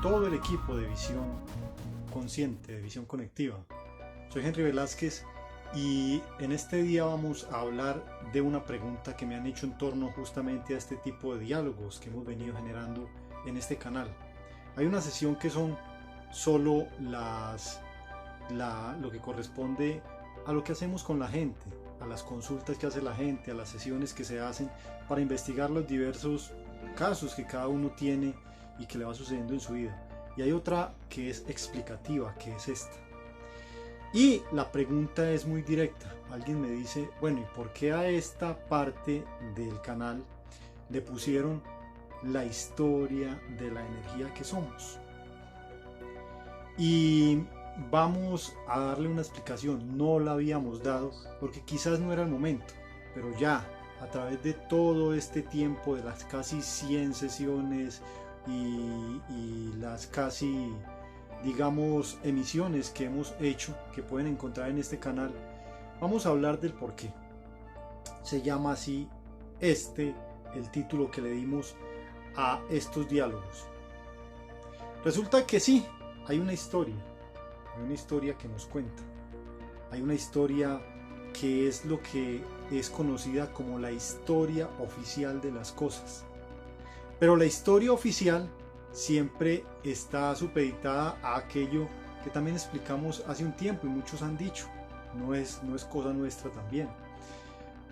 todo el equipo de Visión Consciente, de Visión Conectiva. Soy Henry Velázquez y en este día vamos a hablar de una pregunta que me han hecho en torno justamente a este tipo de diálogos que hemos venido generando en este canal. Hay una sesión que son solo lo que corresponde a lo que hacemos con la gente, a las consultas que hace la gente, a las sesiones que se hacen para investigar los diversos casos que cada uno tiene y que le va sucediendo en su vida. Y hay otra que es explicativa, que es esta. Y la pregunta es muy directa. Alguien me dice, bueno, ¿y por qué a esta parte del canal le pusieron la historia de la energía que somos? Y vamos a darle una explicación. No la habíamos dado porque quizás no era el momento, pero ya a través de todo este tiempo, de las casi 100 sesiones y las casi, digamos, emisiones que hemos hecho, que pueden encontrar en este canal, vamos a hablar del por qué se llama así el título que le dimos a estos diálogos. Resulta que sí, hay una historia que nos cuenta, hay una historia que es lo que es conocida como la historia oficial de las cosas. Pero la historia oficial siempre está supeditada a aquello que también explicamos hace un tiempo y muchos han dicho, no es cosa nuestra también.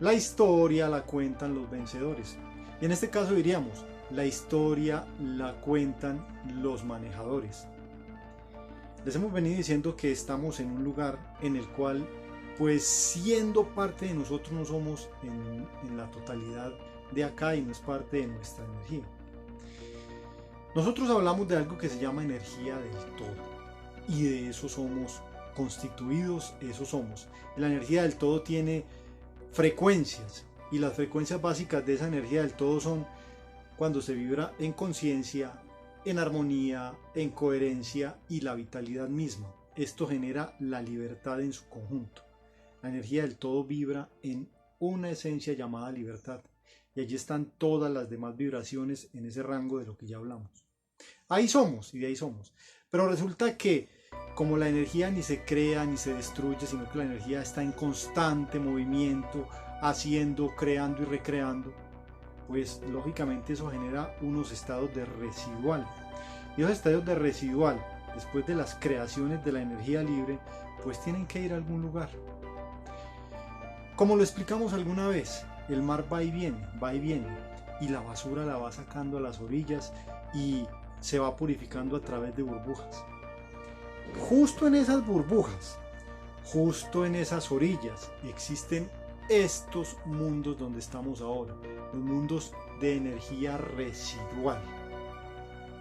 La historia la cuentan los vencedores. Y en este caso diríamos, la historia la cuentan los manejadores. Les hemos venido diciendo que estamos en un lugar en el cual, pues siendo parte de nosotros, no somos en la totalidad de acá y no es parte de nuestra energía. Nosotros hablamos de algo que se llama energía del todo y de eso somos constituidos, eso somos. La energía del todo tiene frecuencias y las frecuencias básicas de esa energía del todo son cuando se vibra en conciencia, en armonía, en coherencia y la vitalidad misma. Esto genera la libertad en su conjunto. La energía del todo vibra en una esencia llamada libertad y allí están todas las demás vibraciones en ese rango de lo que ya hablamos. Ahí somos y de ahí somos. Pero resulta que como la energía ni se crea ni se destruye, sino que la energía está en constante movimiento, haciendo, creando y recreando, pues lógicamente eso genera unos estados de residual. Y esos estados de residual, después de las creaciones de la energía libre, pues tienen que ir a algún lugar. Como lo explicamos alguna vez, el mar va y viene, y la basura la va sacando a las orillas y se va purificando a través de burbujas. Justo en esas burbujas, justo en esas orillas, existen estos mundos donde estamos ahora, los mundos de energía residual.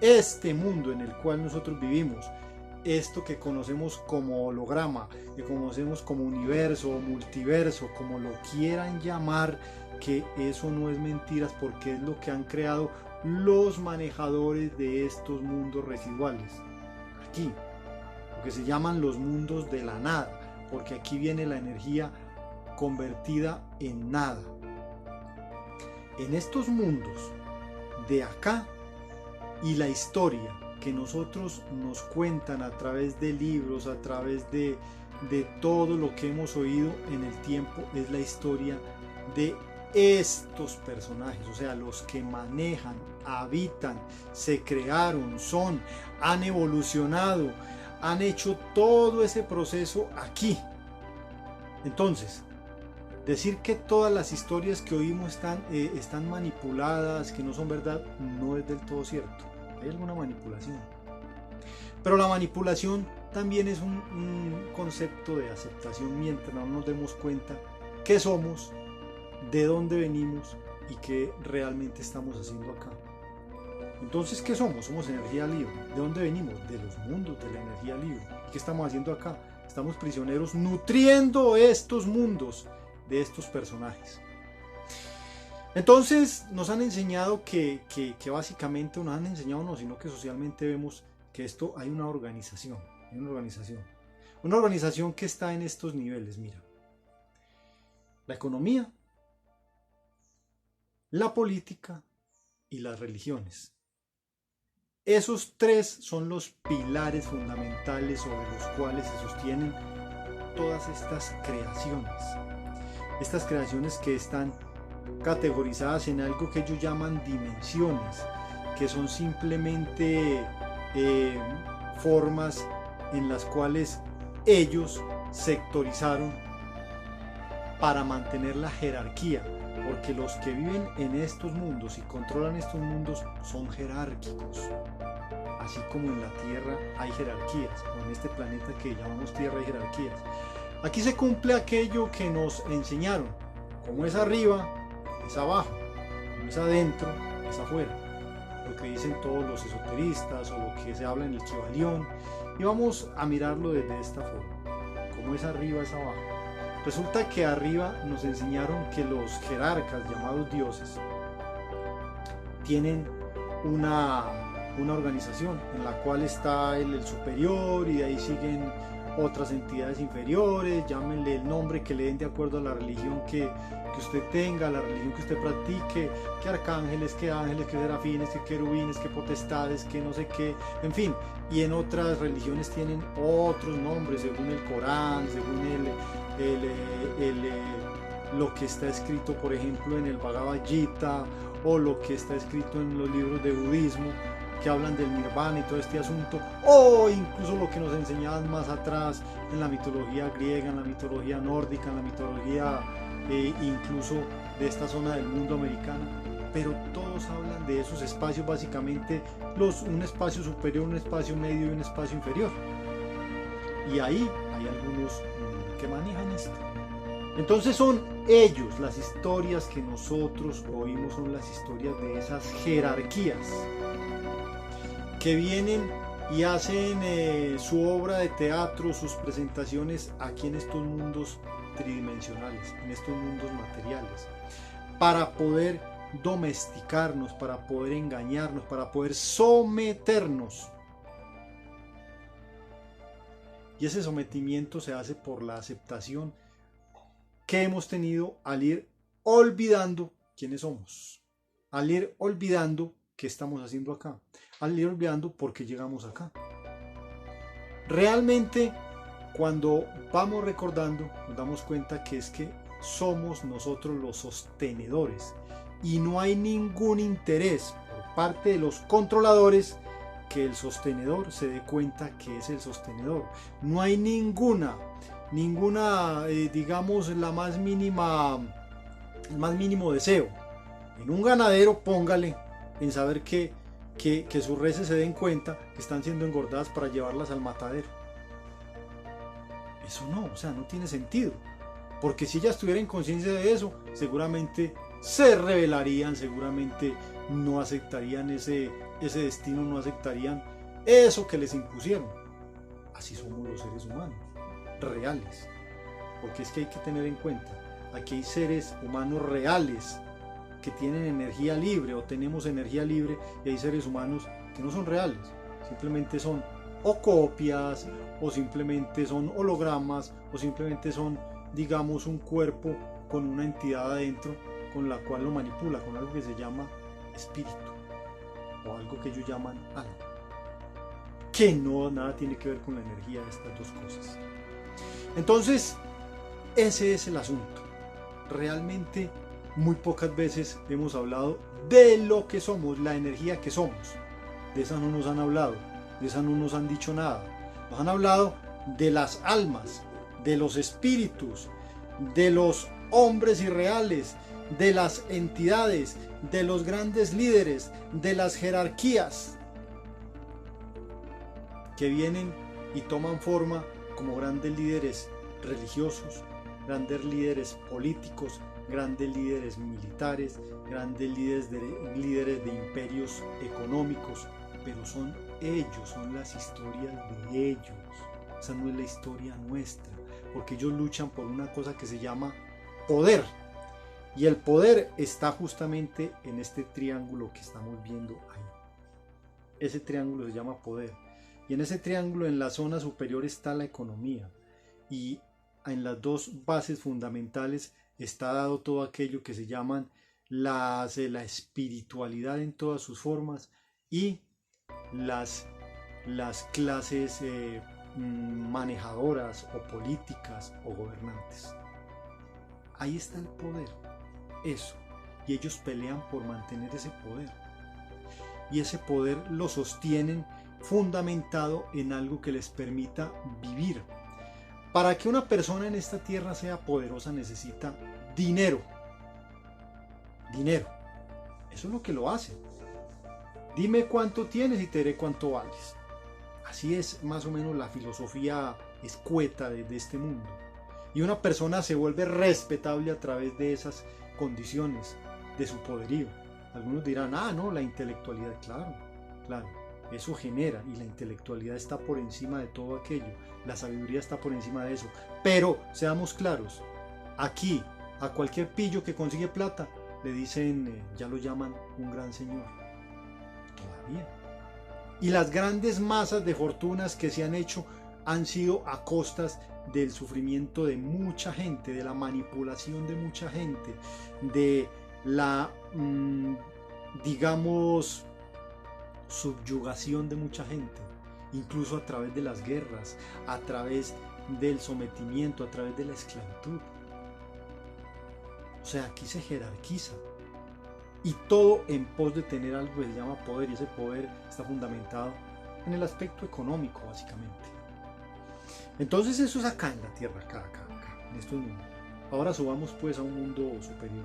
Este mundo en el cual nosotros vivimos, esto que conocemos como holograma, que conocemos como universo o multiverso, como lo quieran llamar, que eso no es mentiras porque es lo que han creado los manejadores de estos mundos residuales. Aquí, lo que se llaman los mundos de la nada, porque aquí viene la energía convertida en nada. En estos mundos de acá y la historia que nosotros nos cuentan a través de libros, a través de todo lo que hemos oído en el tiempo, es la historia de estos personajes, o sea, los que manejan, habitan, se crearon, han evolucionado, han hecho todo ese proceso aquí. Entonces, decir que todas las historias que oímos están manipuladas, que no son verdad, no es del todo cierto. Hay alguna manipulación. Pero la manipulación también es un concepto de aceptación mientras no nos demos cuenta qué somos, de dónde venimos y qué realmente estamos haciendo acá. Entonces, ¿qué somos? Somos energía libre. ¿De dónde venimos? De los mundos de la energía libre. ¿Qué estamos haciendo acá? Estamos prisioneros nutriendo estos mundos de estos personajes. Entonces nos han enseñado que básicamente nos han enseñado no, sino que socialmente vemos que esto hay una organización, una organización que está en estos niveles. Mira, la economía, la política y las religiones. Esos tres son los pilares fundamentales sobre los cuales se sostienen todas estas creaciones. Estas creaciones que están categorizadas en algo que ellos llaman dimensiones, que son simplemente formas en las cuales ellos sectorizaron para mantener la jerarquía, porque los que viven en estos mundos y controlan estos mundos son jerárquicos. Así como en la Tierra hay jerarquías, o en este planeta que llamamos Tierra hay jerarquías. Aquí se cumple aquello que nos enseñaron: como es arriba, es abajo, como es adentro, es afuera. Lo que dicen todos los esoteristas o lo que se habla en el Kybalión, y vamos a mirarlo desde esta forma: como es arriba, es abajo. Resulta que arriba nos enseñaron que los jerarcas, llamados dioses, tienen una organización en la cual está el superior, y de ahí siguen otras entidades inferiores, llámenle el nombre que le den de acuerdo a la religión que usted tenga, la religión que usted practique, que arcángeles, que ángeles, que serafines, que querubines, que potestades, que no sé qué, en fin. Y en otras religiones tienen otros nombres según el Corán, según lo que está escrito, por ejemplo, en el Bhagavad Gita, o lo que está escrito en los libros de budismo que hablan del nirvana y todo este asunto, o incluso lo que nos enseñaban más atrás en la mitología griega, en la mitología nórdica, en la mitología incluso de esta zona del mundo americano. Pero todos hablan de esos espacios, básicamente un espacio superior, un espacio medio y un espacio inferior. Y ahí hay algunos que manejan esto. Entonces son ellos, las historias que nosotros oímos son las historias de esas jerarquías que vienen y hacen su obra de teatro, sus presentaciones aquí en estos mundos tridimensionales, en estos mundos materiales, para poder domesticarnos, para poder engañarnos, para poder someternos. Y ese sometimiento se hace por la aceptación que hemos tenido al ir olvidando quiénes somos, al ir olvidando qué estamos haciendo acá, al ir olvidando por qué llegamos acá. Realmente, cuando vamos recordando, nos damos cuenta que es que somos nosotros los sostenedores, y no hay ningún interés por parte de los controladores que el sostenedor se dé cuenta que es el sostenedor. No hay ninguna digamos, el más mínimo deseo en un ganadero, póngale, en saber que sus reses se den cuenta que están siendo engordadas para llevarlas al matadero. Eso no, o sea, no tiene sentido, porque si ellas tuvieran conciencia de eso, seguramente se rebelarían, seguramente no aceptarían ese destino, no aceptarían eso que les impusieron. Así somos los seres humanos reales, porque es que hay que tener en cuenta, aquí hay seres humanos reales que tienen energía libre, o tenemos energía libre, y hay seres humanos que no son reales, simplemente son o copias, o simplemente son hologramas, o simplemente son, digamos, un cuerpo con una entidad adentro con la cual lo manipula, con algo que se llama espíritu, o algo que ellos llaman alma, que no nada tiene que ver con la energía de estas dos cosas. Entonces, ese es el asunto. Realmente muy pocas veces hemos hablado de lo que somos, la energía que somos. De esa no nos han hablado, de esa no nos han dicho nada. Nos han hablado de las almas, de los espíritus, de los hombres irreales, de las entidades, de los grandes líderes, de las jerarquías que vienen y toman forma como grandes líderes religiosos, grandes líderes políticos, grandes líderes militares, grandes líderes de imperios económicos, pero son ellos, son las historias de ellos. Esa no es la historia nuestra, porque ellos luchan por una cosa que se llama poder, y el poder está justamente en este triángulo que estamos viendo ahí. Ese triángulo se llama poder, y en ese triángulo, en la zona superior, está la economía, y en las dos bases fundamentales está dado todo aquello que se llaman la espiritualidad en todas sus formas, y las clases manejadoras o políticas o gobernantes. Ahí está el poder, eso. Y ellos pelean por mantener ese poder. Y ese poder lo sostienen fundamentado en algo que les permita vivir. Para que una persona en esta tierra sea poderosa necesita dinero. Dinero. Eso es lo que lo hace. Dime cuánto tienes y te diré cuánto vales. Así es más o menos la filosofía escueta de este mundo. Y una persona se vuelve respetable a través de esas condiciones de su poderío. Algunos dirán, no, la intelectualidad, claro, eso genera, y la intelectualidad está por encima de todo aquello, la sabiduría está por encima de eso. Pero seamos claros, aquí a cualquier pillo que consigue plata le dicen, ya lo llaman un gran señor. Todavía. Y las grandes masas de fortunas que se han hecho han sido a costas del sufrimiento de mucha gente, de la manipulación de mucha gente, de la, digamos, subyugación de mucha gente, incluso a través de las guerras, a través del sometimiento, a través de la esclavitud. O sea, aquí se jerarquiza. Y todo en pos de tener algo que se llama poder, y ese poder está fundamentado en el aspecto económico, básicamente. Entonces eso es acá en la tierra, acá, en estos mundos. Ahora subamos pues a un mundo superior.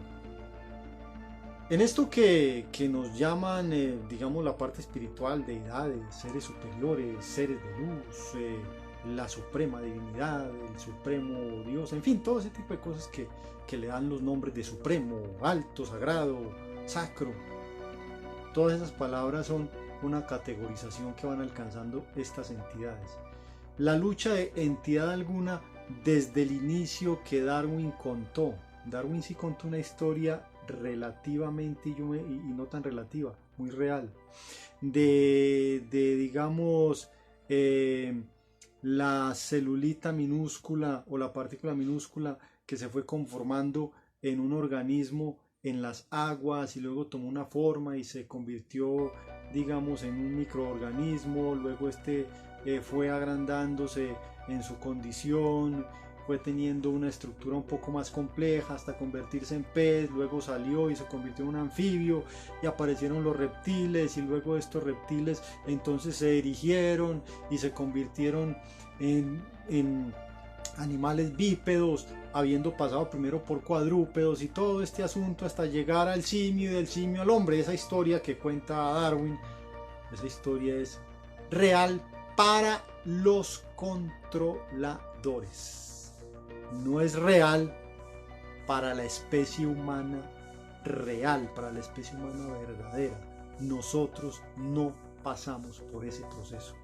En esto que nos llaman, digamos, la parte espiritual, deidades, seres superiores, seres de luz, la suprema divinidad, el supremo Dios, en fin, todo ese tipo de cosas que le dan los nombres de supremo, alto, sagrado, sacro. Todas esas palabras son una categorización que van alcanzando estas entidades. La lucha de entidad alguna desde el inicio que Darwin contó. Darwin sí contó una historia relativamente, y no tan relativa, muy real, de digamos, la celulita minúscula o la partícula minúscula que se fue conformando en un organismo en las aguas y luego tomó una forma y se convirtió, digamos, en un microorganismo. Luego fue agrandándose en su condición, fue teniendo una estructura un poco más compleja hasta convertirse en pez, luego salió y se convirtió en un anfibio y aparecieron los reptiles, y luego estos reptiles entonces se erigieron y se convirtieron en animales bípedos, habiendo pasado primero por cuadrúpedos y todo este asunto hasta llegar al simio y del simio al hombre. Esa historia que cuenta Darwin, esa historia es real para los controladores. No es real para la especie humana real, para la especie humana verdadera. Nosotros no pasamos por ese proceso.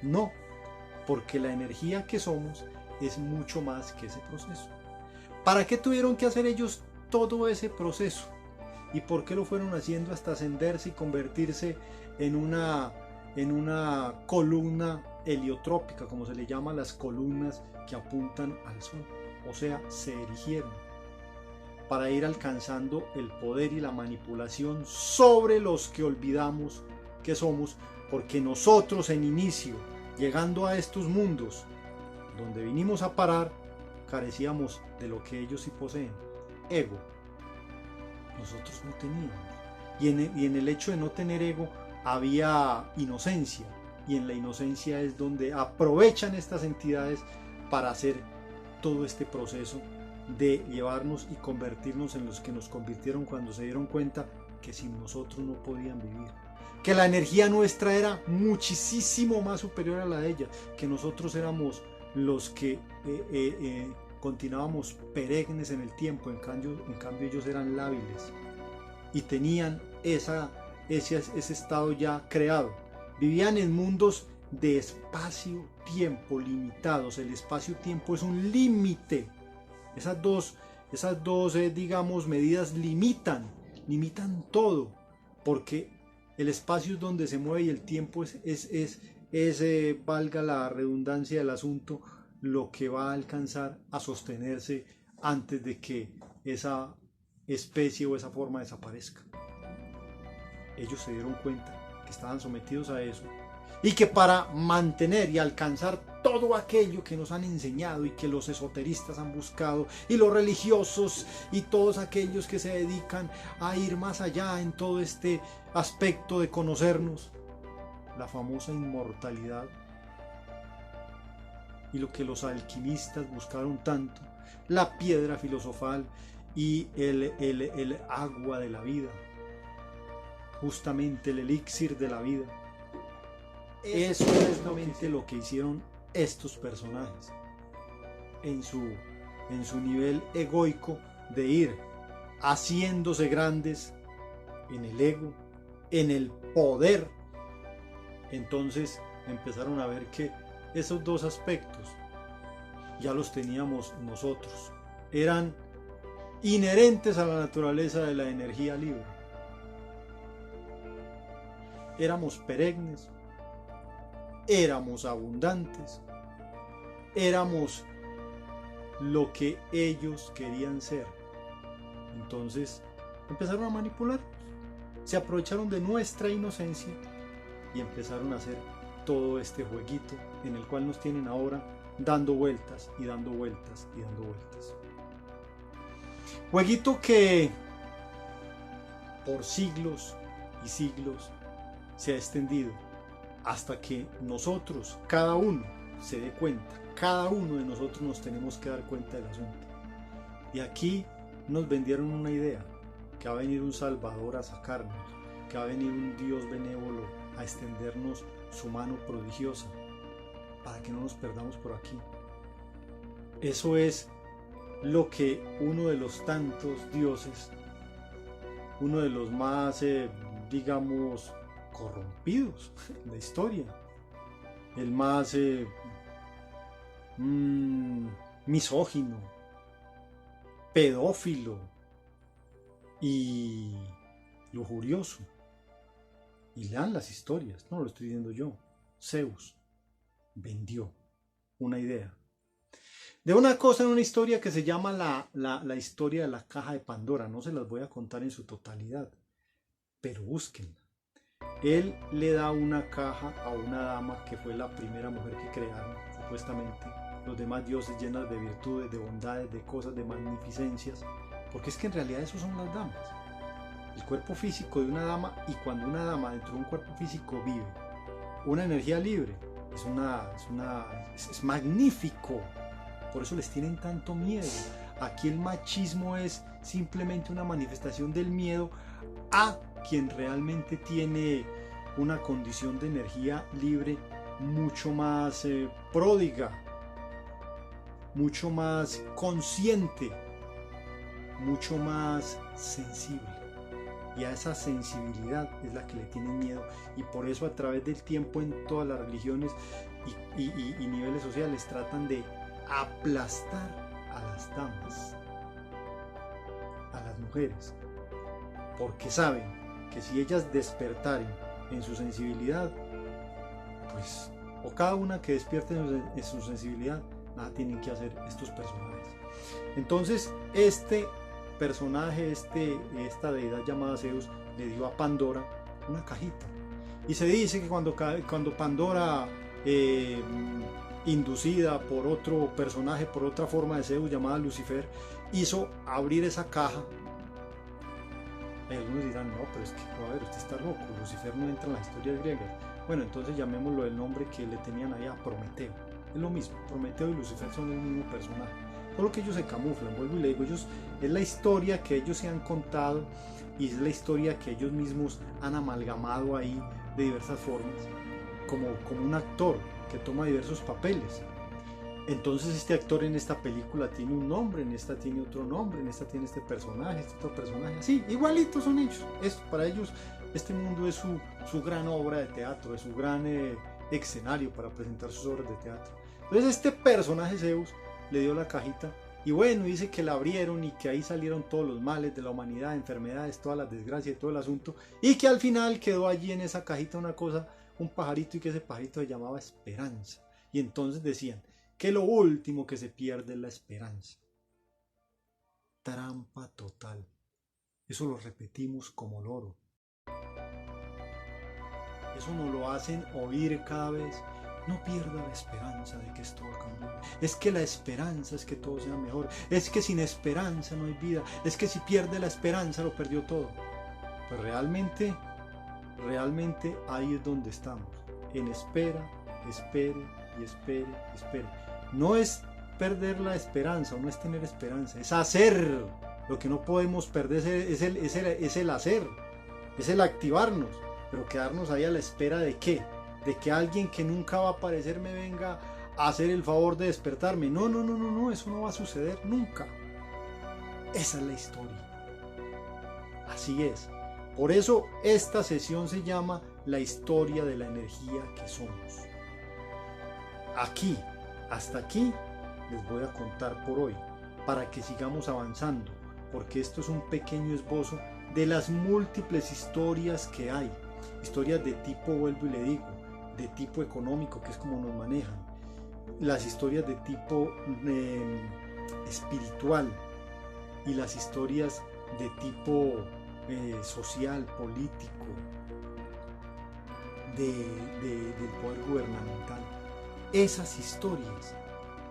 No, porque la energía que somos es mucho más que ese proceso. ¿Para qué tuvieron que hacer ellos todo ese proceso? ¿Y por qué lo fueron haciendo hasta ascenderse y convertirse en una columna heliotrópica, como se le llama a las columnas que apuntan al sol? O sea, se erigieron para ir alcanzando el poder y la manipulación sobre los que olvidamos que somos, porque nosotros en inicio, llegando a estos mundos donde vinimos a parar, carecíamos de lo que ellos sí poseen: ego. Nosotros no teníamos. Y en el hecho de no tener ego había inocencia, y en la inocencia es donde aprovechan estas entidades para hacer todo este proceso de llevarnos y convertirnos en los que nos convirtieron cuando se dieron cuenta que sin nosotros no podían vivir, que la energía nuestra era muchísimo más superior a la de ella, que nosotros éramos los que continuábamos perennes en el tiempo. En cambio ellos eran lábiles y tenían ese estado ya creado. Vivían en mundos de espacio-tiempo limitados. El espacio-tiempo es un límite. Esas dos digamos, medidas limitan todo, porque el espacio es donde se mueve y el tiempo es valga la redundancia del asunto, lo que va a alcanzar a sostenerse antes de que esa especie o esa forma desaparezca. Ellos se dieron cuenta que estaban sometidos a eso, y que para mantener y alcanzar todo aquello que nos han enseñado y que los esoteristas han buscado, y los religiosos y todos aquellos que se dedican a ir más allá en todo este aspecto de conocernos, la famosa inmortalidad, y lo que los alquimistas buscaron tanto, la piedra filosofal y el agua de la vida, justamente el elixir de la vida. Eso es justamente lo que hicieron estos personajes en su nivel egoico de ir haciéndose grandes en el ego, en el poder. Entonces empezaron a ver que esos dos aspectos ya los teníamos nosotros, eran inherentes a la naturaleza de la energía libre. Éramos perennes, éramos abundantes, éramos lo que ellos querían ser. Entonces empezaron a manipularnos, se aprovecharon de nuestra inocencia y empezaron a hacer todo este jueguito en el cual nos tienen ahora dando vueltas y dando vueltas y dando vueltas. Jueguito que por siglos y siglos se ha extendido hasta que nosotros, cada uno, se dé cuenta. Cada uno de nosotros nos tenemos que dar cuenta del asunto. Y aquí nos vendieron una idea, que va a venir un Salvador a sacarnos, que va a venir un Dios benévolo a extendernos su mano prodigiosa para que no nos perdamos por aquí. Eso es lo que uno de los tantos dioses, uno de los más, digamos, corrompidos en la historia, el más misógino, pedófilo y lujurioso. Y lean las historias, no lo estoy diciendo yo. Zeus vendió una idea de una cosa en una historia que se llama la historia de la caja de Pandora. No se las voy a contar en su totalidad, pero búsquenla. Él le da una caja a una dama que fue la primera mujer que crearon, supuestamente. Los demás dioses llenas de virtudes, de bondades, de cosas, de magnificencias, porque es que en realidad esos son las damas. El cuerpo físico de una dama, y cuando una dama dentro de un cuerpo físico vive una energía libre, es magnífico. Por eso les tienen tanto miedo. Aquí el machismo es simplemente una manifestación del miedo a quien realmente tiene una condición de energía libre mucho más pródiga, mucho más consciente, mucho más sensible. Y a esa sensibilidad es la que le tienen miedo, y por eso a través del tiempo en todas las religiones y niveles sociales tratan de aplastar a las damas, a las mujeres, porque saben que si ellas despertaren en su sensibilidad, pues, o cada una que despierte en su sensibilidad, nada tienen que hacer estos personajes. Entonces este personaje, esta deidad llamada Zeus, le dio a Pandora una cajita, y se dice que cuando Pandora, inducida por otro personaje, por otra forma de Zeus llamada Lucifer, hizo abrir esa caja. Y algunos dirán, no, pero es que, a ver, usted está loco, Lucifer no entra en las historias griegas. Bueno, entonces llamémoslo el nombre que le tenían allá, Prometeo. Es lo mismo, Prometeo y Lucifer son el mismo personaje, solo que ellos se camuflan. Vuelvo y le digo, ellos, es la historia que ellos se han contado, y es la historia que ellos mismos han amalgamado ahí de diversas formas, como un actor que toma diversos papeles. Entonces este actor en esta película tiene un nombre, en esta tiene otro nombre, en esta tiene este personaje, este otro personaje, así, igualitos son ellos. Para ellos este mundo es su gran obra de teatro, es su gran escenario para presentar sus obras de teatro. Entonces este personaje Zeus le dio la cajita, y bueno, dice que la abrieron y que ahí salieron todos los males de la humanidad, enfermedades, todas las desgracias y todo el asunto, y que al final quedó allí en esa cajita una cosa, un pajarito, y que ese pajarito se llamaba Esperanza. Y entonces decían que lo último que se pierde es la esperanza. Trampa total. Eso lo repetimos como loro. Eso nos lo hacen oír cada vez. No pierda la esperanza de que esto va a cambiar. Es que la esperanza es que todo sea mejor. Es que sin esperanza no hay vida. Es que si pierde la esperanza lo perdió todo. Pues realmente ahí es donde estamos. En espera, espere y espere y espere. No es perder la esperanza o no es tener esperanza, es hacer. Lo que no podemos perder es el hacer, es el activarnos, pero quedarnos ahí a la espera de qué, de que alguien que nunca va a aparecer me venga a hacer el favor de despertarme. No, eso no va a suceder nunca. Esa es la historia. Así es. Por eso esta sesión se llama la historia de la energía que somos. Aquí, hasta aquí, les voy a contar por hoy, para que sigamos avanzando, porque esto es un pequeño esbozo de las múltiples historias que hay. Historias de tipo, vuelvo y le digo, de tipo económico, que es como nos manejan. Las historias de tipo espiritual y las historias de tipo social, político, del poder gubernamental. Esas historias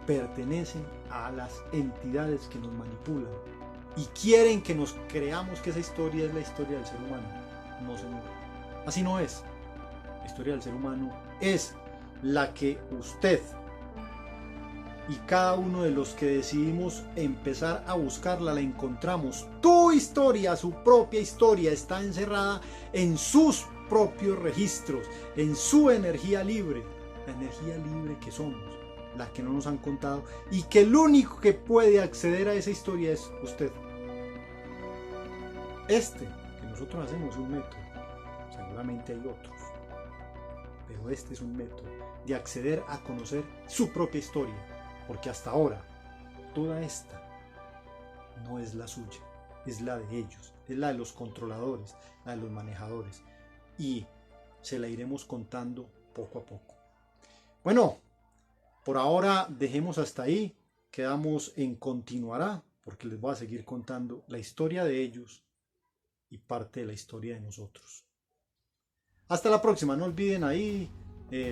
pertenecen a las entidades que nos manipulan y quieren que nos creamos que esa historia es la historia del ser humano. No, señor. Así no es. La historia del ser humano es la que usted y cada uno de los que decidimos empezar a buscarla, la encontramos. Tu historia, su propia historia, está encerrada en sus propios registros, en su energía libre, la energía libre que somos, la que no nos han contado, y que el único que puede acceder a esa historia es usted. Este que nosotros hacemos es un método, seguramente hay otros, pero este es un método de acceder a conocer su propia historia, porque hasta ahora toda esta no es la suya, es la de ellos, es la de los controladores, la de los manejadores, y se la iremos contando poco a poco. Bueno, por ahora dejemos hasta ahí, quedamos en continuará, porque les voy a seguir contando la historia de ellos y parte de la historia de nosotros. Hasta la próxima, no olviden ahí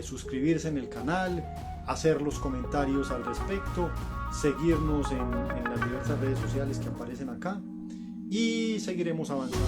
suscribirse en el canal, hacer los comentarios al respecto, seguirnos en las diversas redes sociales que aparecen acá y seguiremos avanzando.